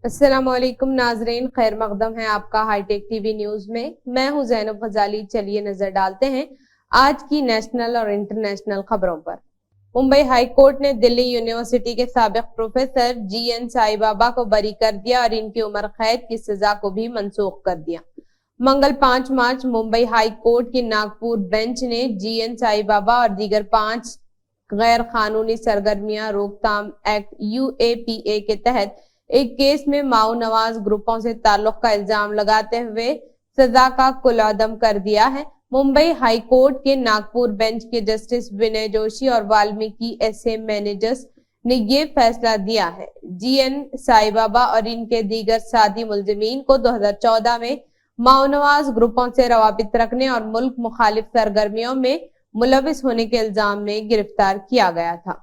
अस्सलाम वालेकुम नाजरीन, खैर मकदम है आपका हाईटेक टीवी न्यूज में। मैं हूं ज़ैनब गजाली। चलिए नजर डालते हैं आज की नेशनल और इंटरनेशनल खबरों पर। मुंबई हाई कोर्ट ने दिल्ली यूनिवर्सिटी के साबिक प्रोफेसर जीएन साई बाबा को बरी कर दिया और इनकी उम्र कैद की सजा को भी मंसूख कर दिया। मंगल 5 मार्च मुंबई हाई कोर्ट की नागपुर बेंच ने जीएन साई बाबा और दीगर 5 गैर कानूनी सरगर्मियां रोकथाम एक्ट यूएपीए के तहत एक केस में माओ नवाज ग्रुपों से ताल्लुक का इल्जाम लगाते हुए सजा का कुलअदम कर दिया है। मुंबई हाई कोर्ट के नागपुर बेंच के जस्टिस विनय जोशी और वाल्मीकि एसए मैनेजर्स ने ये फैसला दिया है। जीएन साई बाबा और इनके दीगर साथी मुलजिमीन को 2014 में माओ नवाज ग्रुपों से रवाबित रखने और मुल्क मुखालिफ सरगर्मियों में मुलविस होने के इल्जाम में गिरफ्तार किया गया था।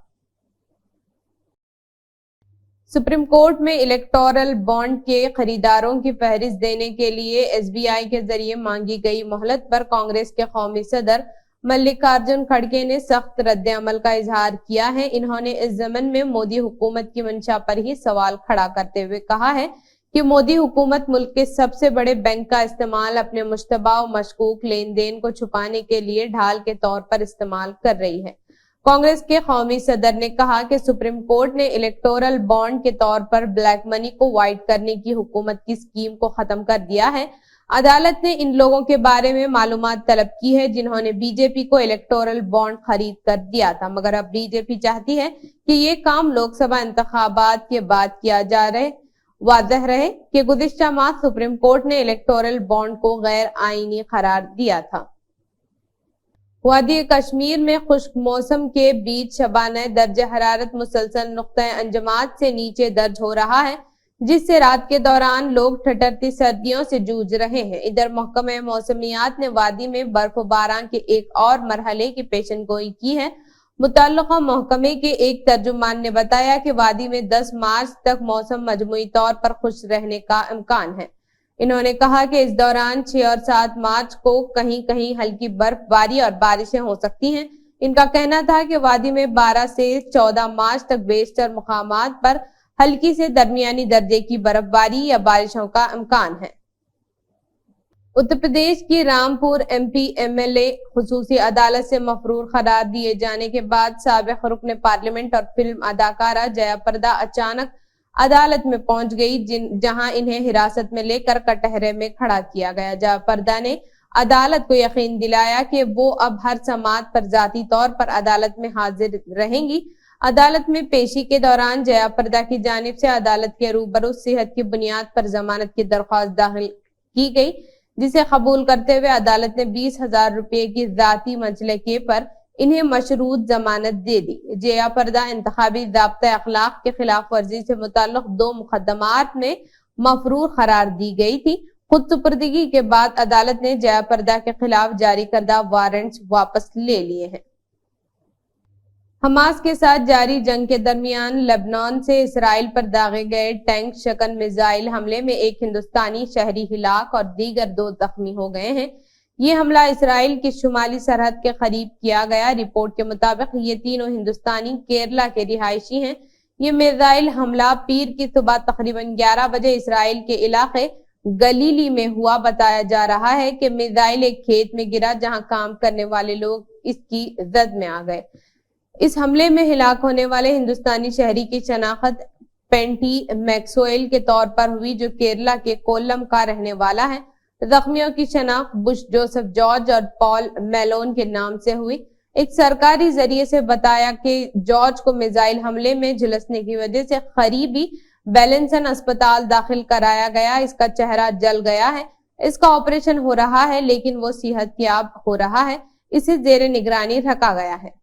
सुप्रीम कोर्ट में इलेक्टोरल बॉन्ड के खरीदारों की फहरिस्त देने के लिए एसबीआई के जरिए मांगी गई मोहलत पर कांग्रेस के कौमी सदर मल्लिकार्जुन खड़गे ने सख्त रद्द अमल का इजहार किया है। इन्होंने इस जमन में मोदी हुकूमत की मंशा पर ही सवाल खड़ा करते हुए कहा है कि मोदी हुकूमत मुल्क के सबसे बड़े बैंक का इस्तेमाल अपने मुश्तबा और मशकूक लेन देन को छुपाने के लिए ढाल के तौर पर इस्तेमाल कर रही है। कांग्रेस के कौमी सदर ने कहा कि सुप्रीम कोर्ट ने इलेक्टोरल बॉन्ड के तौर पर ब्लैक मनी को वाइट करने की हुकूमत की स्कीम को खत्म कर दिया है। अदालत ने इन लोगों के बारे में मालूमात तलब की है जिन्होंने बीजेपी को इलेक्टोरल बॉन्ड खरीद कर दिया था, मगर अब बीजेपी चाहती है कि ये काम लोकसभा इंतखाबात के बाद किया जा रहे। वाज़ह रहे कि गुज़िश्ता माह सुप्रीम कोर्ट ने इलेक्टोरल बॉन्ड को गैर आईनी करार दिया था। वादी कश्मीर में खुश्क मौसम के बीच शबाना दर्ज हरारत मुसलसल नुक्ते अंजमात से नीचे दर्ज हो रहा है, जिससे रात के दौरान लोग ठठरती सर्दियों से जूझ रहे हैं। इधर महकमे मौसमियात ने वादी में बर्फबारी के एक और मरहले की पेशनगोई की है। मुतल्लिका महकमे के एक तर्जुमान ने बताया कि वादी में 10 मार्च तक मौसम मजमूई तौर पर खुश रहने का इम्कान है। इन्होंने कहा कि इस दौरान 6 और 7 मार्च को कहीं कहीं हल्की बर्फबारी और बारिशें हो सकती हैं। इनका कहना था कि वादी में 12 से 14 मार्च तक बेशतर मुकामात पर हल्की से दरमियानी दर्जे की बर्फबारी या बारिशों का इम्कान है। उत्तर प्रदेश की रामपुर एमपी एमएलए खुसूसी अदालत से मफरूर करार दिए जाने के बाद साबिक रुकन पार्लियामेंट और फिल्म अदाकारा जया प्रदा अचानक अदालत में पहुंच गई, जहां इन्हें हिरासत में लेकर कटहरे में खड़ा किया गया। जया प्रदा ने अदालत को यकीन दिलाया कि वो अब हर समात पर जाती तौर पर अदालत में हाजिर रहेंगी। अदालत में पेशी के दौरान जया प्रदा की जानिब से अदालत के रूबरू सेहत की बुनियाद पर जमानत की दरख्वास्त दाखिल की गई, जिसे कबूल करते हुए अदालत ने 20,000 रुपए की जाती मचलके पर इन्हें मशरूत जमानत दे दी। जया प्रदा इंतखाबी ज़ाब्ता अखलाक के खिलाफ वर्जी से मुताल्लिक 2 मुकदमात में मफरूर करार दी गई थी। खुद सुपुर्दगी के बाद अदालत ने जया प्रदा के खिलाफ जारी करदा वारंट्स वापस ले लिए हैं। हमास के साथ जारी जंग के दरमियान लेबनान से इसराइल पर दागे गए टैंक शकन मिसाइल हमले में एक हिंदुस्तानी शहरी हिलाक और दीगर 2 जख्मी हो गए हैं। ये हमला इसराइल की शुमाली सरहद के करीब किया गया। रिपोर्ट के मुताबिक ये तीनों हिंदुस्तानी केरला के रिहायशी हैं। ये मिसाइल हमला पीर की सुबह तकरीबन 11 बजे इसराइल के इलाके गलीली में हुआ। बताया जा रहा है कि मिसाइल एक खेत में गिरा, जहां काम करने वाले लोग इसकी जद में आ गए। इस हमले में हिलाक होने वाले हिंदुस्तानी शहरी की शनाख्त पेंटी मैक्सवेल के तौर पर हुई, जो केरला के कोल्लम का रहने वाला है। जख्मियों की शनाख्त बुश जोसेफ जॉर्ज और पॉल मेलोन के नाम से हुई। एक सरकारी जरिए से बताया कि जॉर्ज को मिसाइल हमले में झुलसने की वजह से करीबी बेलेंसन अस्पताल दाखिल कराया गया। इसका चेहरा जल गया है। इसका ऑपरेशन हो रहा है, लेकिन वो सेहतयाब हो रहा है। इसे जेर निगरानी रखा गया है।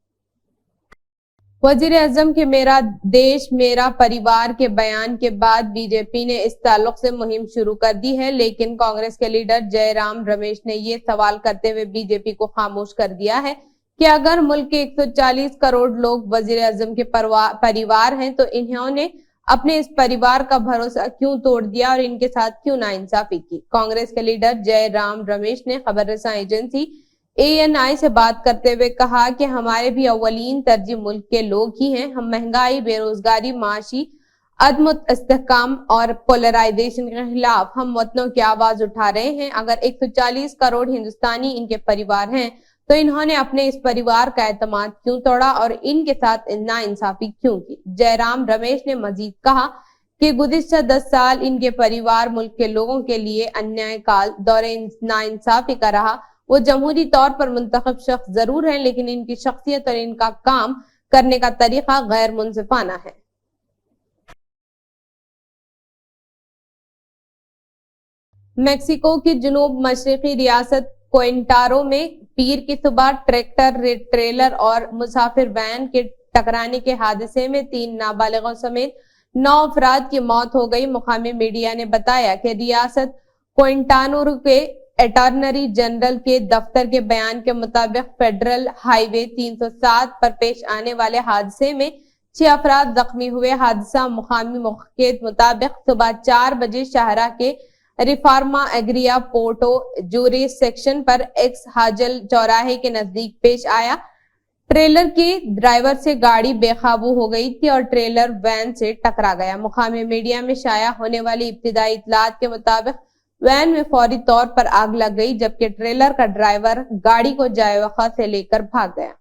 वजीर आजम के मेरा देश मेरा परिवार के बयान के बाद बीजेपी ने इस ताल्लुक से मुहिम शुरू कर दी है, लेकिन कांग्रेस के लीडर जयराम रमेश ने ये सवाल करते हुए बीजेपी को खामोश कर दिया है कि अगर मुल्क के 140 करोड़ लोग वजीर आजम के परिवार हैं, तो इन्होंने अपने इस परिवार का भरोसा क्यों तोड़ दिया और इनके साथ क्यों नाइंसाफी की। कांग्रेस के लीडर जयराम रमेश ने खबर रसां एजेंसी ANI से बात करते हुए कहा कि हमारे भी अव्वलीन तरजीह मुल्क के लोग ही हैं। हम महंगाई, बेरोजगारी, माशी عدم استحکام اور پولرائزیشن کے خلاف ہم وطنوں کی آواز اٹھا رہے ہیں۔ اگر 140 کروڑ ہندوستانی ان کے پریوار ہیں تو انہوں نے اپنے اس پریوار کا اعتماد کیوں توڑا اور ان کے ساتھ ناانصافی کیوں کی؟ جے رام رمیش نے مزید کہا کہ گزشتہ 10 سال ان کے پریوار ملک کے لوگوں کے لیے انیائے کال دور ناانصافی کا رہا۔ وہ جمہوری طور پر منتخب شخص ضرور ہیں لیکن ان کی شخصیت اور ان کا کام کرنے کا طریقہ غیر منصفانہ ہے۔ میکسیکو کی جنوب مشرقی ریاست کوئنٹارو میں پیر کی صبح ٹریکٹر ٹریلر اور مسافر وین کے ٹکرانے کے حادثے میں 3 نابالغوں سمیت 9 افراد کی موت ہو گئی۔ مقامی میڈیا نے بتایا کہ ریاست کوئنٹانو کے اٹارنی جنرل کے دفتر کے بیان کے مطابق فیڈرل ہائی وے 307 پر پیش آنے والے حادثے میں 6 افراد زخمی ہوئے۔ حادثہ مقامی موقع کے مطابق صبح 4 بجے شاہراہ کے ریفارما ایگریا پورٹو جوری سیکشن پر ایکس حاجل چوراہے کے نزدیک پیش آیا۔ ٹریلر کے ڈرائیور سے گاڑی بے قابو ہو گئی تھی اور ٹریلر وین سے ٹکرا گیا۔ مقامی میڈیا میں شائع ہونے والی ابتدائی اطلاعات کے مطابق وین میں فوری طور پر آگ لگ گئی جبکہ ٹریلر کا ڈرائیور گاڑی کو جائے وقع سے لے کر بھاگ گیا۔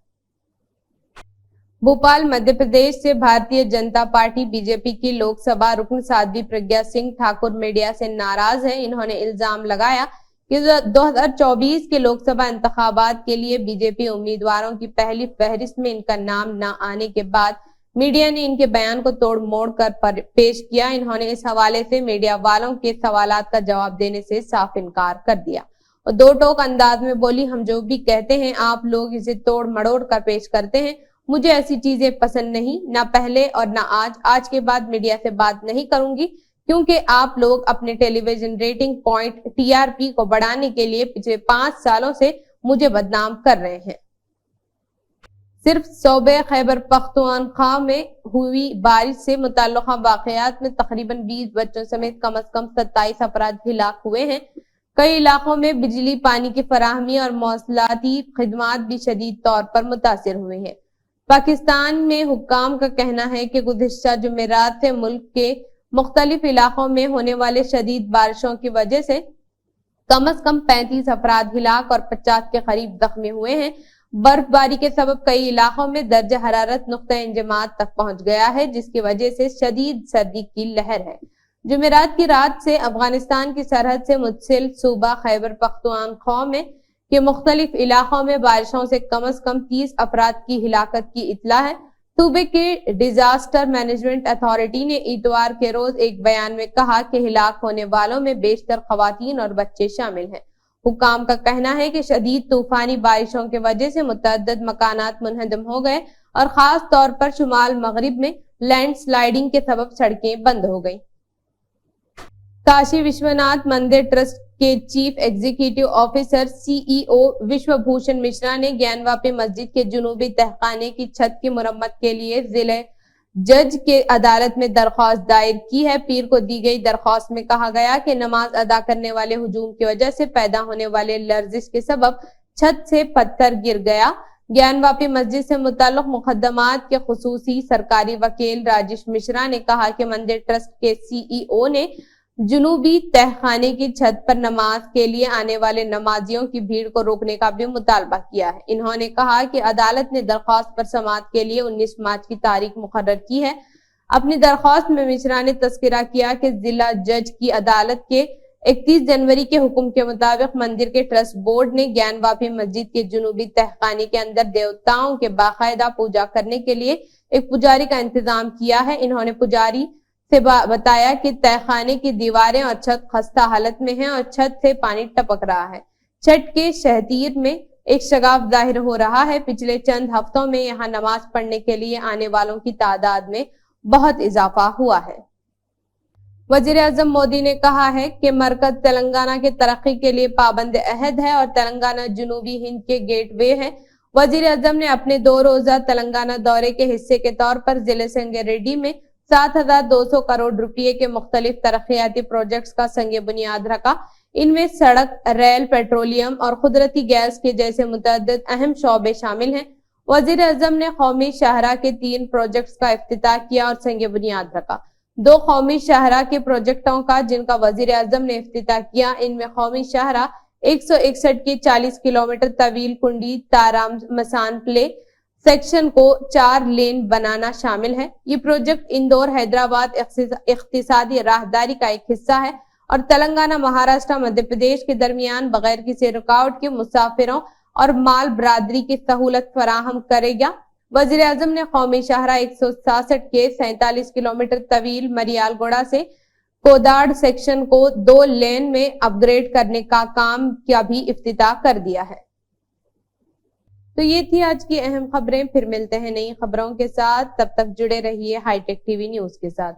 بھوپال مدھیہ پردیش سے Bharatiya Janata party B J پی کی لوک سبھا رکن سادھوی پرگیا سنگھ ٹھاکر میڈیا سے ناراض ہیں۔ انہوں نے الزام لگایا کہ 2024 کے لوک سبھا انتخابات کے لیے بی جے پی امیدواروں کی پہلی فہرست میں ان کا نام نہ آنے کے بعد میڈیا نے ان کے بیان کو توڑ موڑ کر پیش کیا۔ انہوں نے اس حوالے سے میڈیا والوں کے سوالات کا جواب دینے سے صاف انکار کر دیا اور 2 ٹوک انداز میں بولی، ہم جو بھی کہتے ہیں آپ لوگ اسے توڑ مڑوڑ کر پیش کرتے ہیں۔ مجھے ایسی چیزیں پسند نہیں، نہ پہلے اور نہ آج کے بعد میڈیا سے بات نہیں کروں گی کیونکہ آپ لوگ اپنے ٹیلی ویژن ریٹنگ پوائنٹ TRP کو بڑھانے کے لیے پچھلے 5 سالوں سے مجھے بدنام کر رہے ہیں۔ صرف صوبے خیبر پختونخوا میں ہوئی بارش سے متعلقہ واقعات میں تقریباً 20 بچوں سمیت کم از کم 27 افراد ہلاک ہوئے ہیں۔ کئی علاقوں میں بجلی، پانی کی فراہمی اور مواصلاتی خدمات بھی شدید طور پر متاثر ہوئے ہیں۔ پاکستان میں حکام کا کہنا ہے کہ گزشتہ جمعرات سے ملک کے مختلف علاقوں میں ہونے والے شدید بارشوں کی وجہ سے کم از کم 35 افراد ہلاک اور 50 کے قریب زخمی ہوئے ہیں۔ برف باری کے سبب کئی علاقوں میں درجہ حرارت نقطہ انجماد تک پہنچ گیا ہے جس کی وجہ سے شدید سردی کی لہر ہے۔ جمعرات کی رات سے افغانستان کی سرحد سے متصل صوبہ خیبر پختونخوا میں کے مختلف علاقوں میں بارشوں سے کم از کم 30 افراد کی ہلاکت کی اطلاع ہے۔ صوبے کے ڈیزاسٹر مینجمنٹ اتھارٹی نے اتوار کے روز ایک بیان میں کہا کہ ہلاک ہونے والوں میں بیشتر خواتین اور بچے شامل ہیں۔ حکام کا کہنا ہے کہ شدید طوفانی بارشوں کی وجہ سے متعدد مکانات منہدم ہو گئے اور خاص طور پر شمال مغرب میں لینڈ سلائیڈنگ کے سبب سڑکیں بند ہو گئیں۔ کاشی وشوناتھ مندر ٹرسٹ کے چیف ایگزیکٹو آفیسر CEO وشو بھوشن مشرا نے گیان واپی مسجد کے جنوبی تہخانے کی چھت کی مرمت کے لیے ضلع جج کے عدالت میں درخواست دائر کی ہے۔ پیر کو دی گئی درخواست میں کہا گیا کہ نماز ادا کرنے والے ہجوم کی وجہ سے پیدا ہونے والے لرزش کے سبب چھت سے پتھر گر گیا۔ گیان واپی مسجد سے متعلق مقدمات کے خصوصی سرکاری وکیل راجیش مشرا نے کہا کہ مندر ٹرسٹ کے CEO نے جنوبی تہخانے کی چھت پر نماز کے لیے آنے والے نمازیوں کی بھیڑ کو روکنے کا بھی مطالبہ کیا ہے۔ انہوں نے کہا کہ عدالت نے درخواست پر سماعت کے لیے 19 مارچ کی تاریخ مقرر کی ہے۔ اپنی درخواست میں مشرا نے تذکرہ کیا کہ ضلع جج کی عدالت کے 31 جنوری کے حکم کے مطابق مندر کے ٹرسٹ بورڈ نے گیان واپی مسجد کے جنوبی تہخانے کے اندر دیوتاؤں کے باقاعدہ پوجا کرنے کے لیے ایک پجاری کا انتظام کیا ہے۔ انہوں نے پجاری سے بتایا کہ تہخانے کی دیواریں اور چھت خستہ حالت میں ہیں اور چھت سے پانی ٹپک رہا ہے۔ چھٹ کے شہتیر میں ایک شگاف ظاہر ہو رہا ہے۔ پچھلے چند ہفتوں میں یہاں نماز پڑھنے کے لیے آنے والوں کی تعداد میں بہت اضافہ ہوا ہے۔ وزیر اعظم مودی نے کہا ہے کہ مرکز تلنگانہ کے ترقی کے لیے پابند عہد ہے اور تلنگانہ جنوبی ہند کے گیٹ وے ہے۔ وزیر اعظم نے اپنے 2 روزہ تلنگانہ دورے کے حصے کے طور پر ضلع سنگے ریڈی میں 7,200 کروڑ روپے کے مختلف ترقیاتی پروجیکٹس کا سنگ بنیاد رکھا۔ ان میں سڑک، ریل، پیٹرولیم اور قدرتی گیس کے جیسے متعدد اہم شعبے شامل ہیں۔ وزیر اعظم نے قومی شاہراہ کے 3 پروجیکٹس کا افتتاح کیا اور سنگ بنیاد رکھا۔ दो कौमी शाहरा के प्रोजेक्टों का जिनका वजीर आजम ने इफ्तिताह किया। इनमें कौमी शाहरा 161 की 40 किलोमीटर तवील कुंडी ताराम मसान प्ले सेक्शन को 4 लेन बनाना शामिल है। ये प्रोजेक्ट इंदौर हैदराबाद इख्तिसादी राहदारी का एक हिस्सा है और तेलंगाना, महाराष्ट्र, मध्य प्रदेश के दरमियान बगैर किसी रुकावट के मुसाफिरों और माल बरादरी की सहूलत फराहम करेगा। वजीर आजम ने कौमी शाहरा 167 के 47 किलोमीटर तवील मरियालगोड़ा से कोदाड़ सेक्शन को 2 लेन में अपग्रेड करने का काम का भी इफ्तिताह कर दिया है। तो ये थी आज की अहम खबरें। फिर मिलते हैं नई खबरों के साथ, तब तक जुड़े रहिए हाईटेक टीवी न्यूज के साथ।